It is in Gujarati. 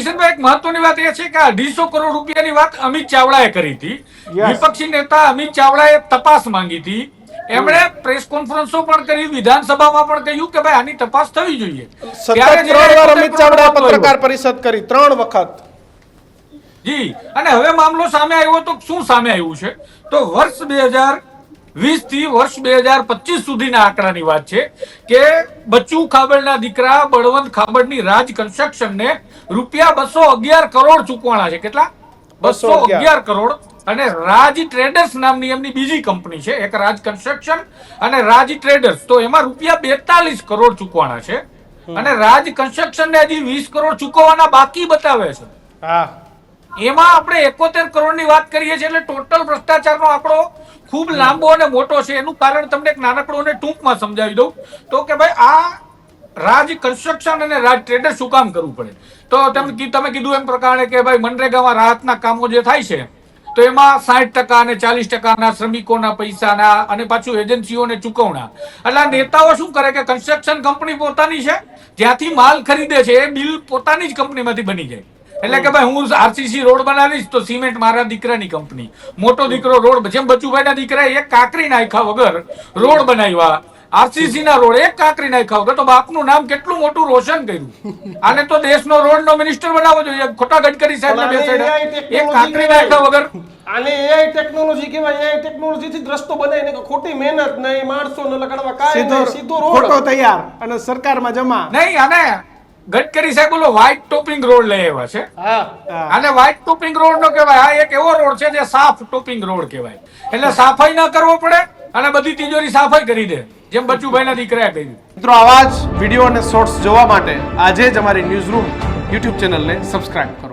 કિશનભાઈ, એક મહત્વની વાત એ છે કે 250 કરોડ રૂપિયાની વાત અમિત ચાવડાએ કરી હતી. વિપક્ષી નેતા અમિત ચાવડાએ તપાસ માંગી હતી. એમણે પ્રેસ કોન્ફરન્સો પણ કરી, વિધાનસભામાં પણ કહ્યું કે ભાઈ આની તપાસ થવી જોઈએ. સતત 3 વાર અમિત ચાવડાએ પત્રકાર પરિષદ કરી, 3 વખત. જી, અને હવે મામલો સામે આવ્યો તો શું સામે આવ્યું છે તો વર્ષ 2020 થી વર્ષ 2025 સુધીના આંકડાની વાત છે કે બચ્ચુ ખાબડના દીકરા બળવંત ખાબડની રાજ કન્સ્ટ્રક્શનને રૂપિયા 211 કરોડ ચૂકવાના છે. કેટલા? 211 કરોડ. અને રાજ ટ્રેડર્સ નામની એમની બીજી કંપની છે, એક રાજ કન્સ્ટ્રક્શન અને રાજ ટ્રેડર્સ, તો એમાં રૂપિયા 42 કરોડ ચૂકવાના છે. અને રાજ કન્સ્ટ્રક્શન ને હજી 20 કરોડ ચૂકવવાના બાકી બતાવે છે. હા, એમાં આપણે 71 કરોડની વાત કરીએ છીએ. એટલે ટોટલ ભ્રષ્ટાચારનો આંકડો ખૂબ લાંબો અને મોટો છે. એનું કારણ તમને એક નાનકડું અને ટૂંકમાં સમજાવી દઉં તો કે ભાઈ આ રાજ કન્સ્ટ્રક્શન અને રાજ ટ્રેડર શું કામ કરવું પડે, તો તમે કીધું એમ પ્રકારે કે ભાઈ મનરેગામાં રાહતના કામો જે થાય છે તો એમાં 60% અને 40% શ્રમિકોના પૈસાના અને પાછું એજન્સીઓને ચૂકવણા. એટલે નેતાઓ શું કરે કે કન્સ્ટ્રક્શન કંપની પોતાની છે, જ્યાંથી માલ ખરીદે છે એ બિલ પોતાની જ કંપનીમાંથી બની જાય. એટલે કે ભાઈ હું આરસીસી રોડ બનાવીશ તો સિમેન્ટ મારા દીકરાની કંપની, મોટો દીકરો રોડ, જેમ બચુભાઈના દીકરાએ એક કાંકરી નાખ્યા વગર રોડ બનાવ્યા, આરસીસી ના રોડ એક કાંકરી નાખ્યા વગર, તો બાપનું નામ કેટલું મોટું રોશન કર્યું. આને તો દેશનો રોડનો મિનિસ્ટર બનાવવો જોઈએ. ખોટા ગડકરી સાહેબને બેસાડ્યા એક કાંકરી નાખ્યા વગર. આને એઆઈ ટેકનોલોજી કહેવાય. એઆઈ ટેકનોલોજી થી રસ્તો બનાવીને ખોટી મહેનત નહીં, માણસો ન લગાડવા, કાંઈ નહીં, સીધો રોડ ફોટો તૈયાર અને સરકારમાં જમા. નહીં, આને ગડકરી સાહેબ બોલો વ્હાઇટ ટોપિંગ રોડ લઈ આવ્યા છે. અને વ્હાઇટ ટોપિંગ રોડ નો કહેવાય. આ એક એવો રોડ છે જે સાફ ટોપિંગ રોડ કહેવાય. એટલે સાફાઈ ના કરવો પડે અને બધી તિજોરી સાફાઈ કરી દે, જેમ બચુભાઈના દીકરાએ કહ્યું. મિત્રો, આવા જ વિડીયો અને શોર્ટ્સ જોવા માટે આજે જ અમારી ન્યૂઝ રૂમ યુટ્યુબ ચેનલને સબસ્ક્રાઇબ કરો.